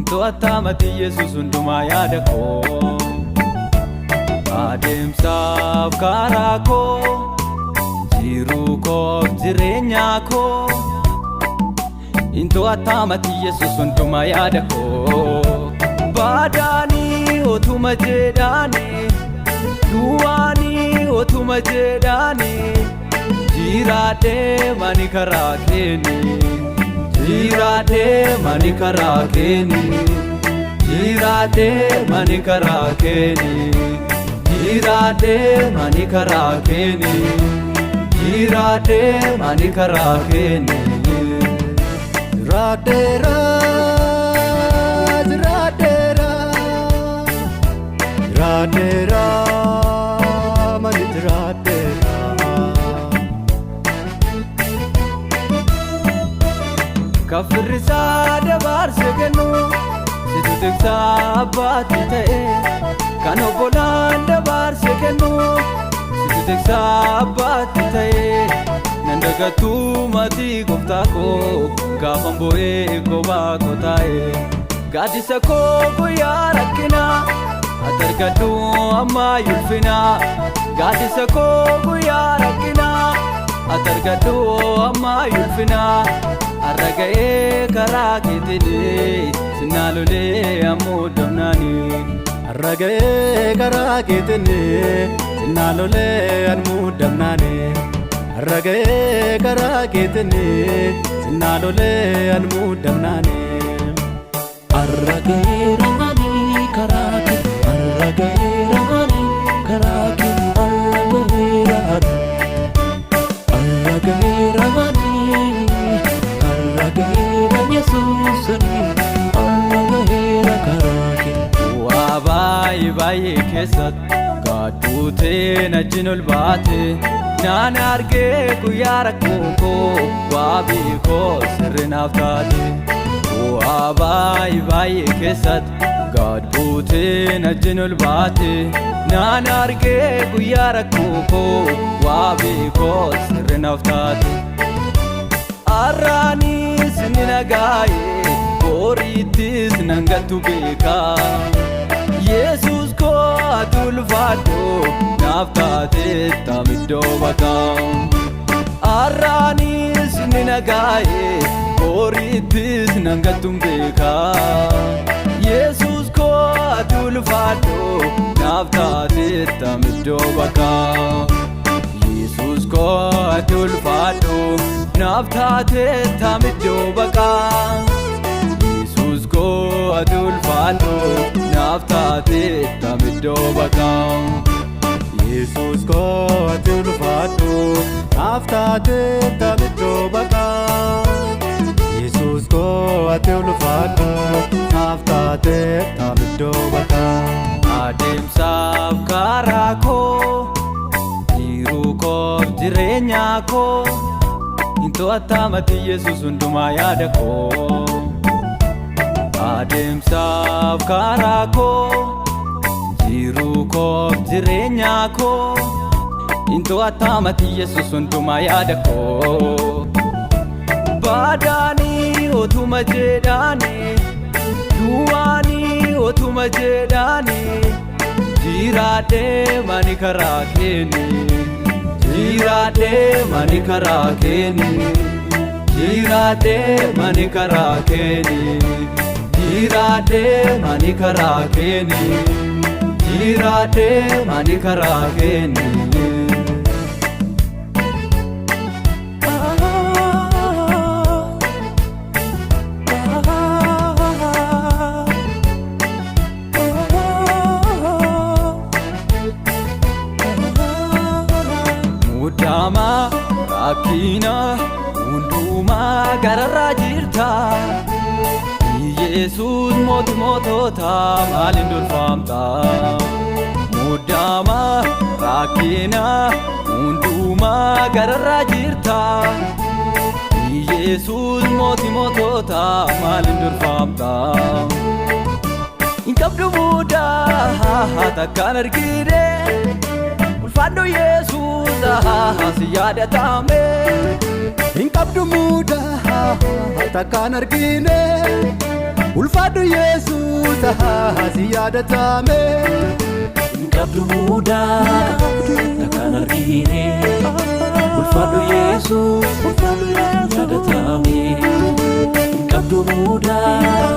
Into atamati Yesus unduma yaada koo Ademsaaf karaa koo jiruu koo jireenya koo Into atamati Yesus unduma yaada koo Badani otuma jedhani Duwani otuma jedhani Jiraate mani karaa keeni Jirate mani karakeni Jirate mani karakeni Jirate mani karakeni Jirate mani karakeni Jiratera Jiratera Jiratera mani jiratera Kafirisa dabar segenu situ teksa abati tae Kano bolan dabar segenu situ teksa abati tae Nandagatu mati gofta ko gafam boe ko ba ko tae Gadisa ko guya rakina atargadu amma yulfina Gadisa ko guya rakina atargadu amma yulfina Arragae karaa keetini sinaalole ammoo damnaani Arragae karaa keetini sinaalole ammoo damnaani Arragae karaa keetini sinaalole ammoo damnaani Arragae ramani karaa ke Arragae ramani karaa ke Arragae ramani Wabai bai kesat gadute na jinul baate naan arge guyara koko wabi ko sirnaftate Wabai bai kesat gadute na jinul baate naan arge guyara koko wabi ko sirnaftate Arani sinagaye boritis nangatu beka Jesus ko adulfado naftate tamiddo baka Arani sinagaye boritis nangatu beka Jesus ko adulfado naftate tamiddo baka Jesus ko adulfado Naftate tamiddo baka Jesus ko adulfado Naftate tamiddo baka Jesus ko adulfado Naftate tamiddo baka Jesus ko adulfado Naftate tamiddo baka Ademsaaf karaa koo jiruu koo jireenya koo Into atamati Yesus unduma yaada koo Ademsaaf karaa koo jiruu koo jireenya koo Into atamati Yesus unduma yaada koo Badani otuma jedhani Duwani otuma jedhani Jirate mani karaa keeni Jirate mani karakeni Jirate mani karakeni Jirate mani karakeni Jirate mani karakeni Mudama rakina unduma gararra jirta Yesus motota maalin durfamta Mudama rakina unduma gararra jirta Yesus motota maalin durfamta Inkabdu muda takkan argide Ulfado Yesus siyada tame Inkabdu muda takkan argine ulfaadhu Yesuus si yadatame qabdu mudaa takkaan argine ulfaadhu Yesuus yadatame qabdu mudaa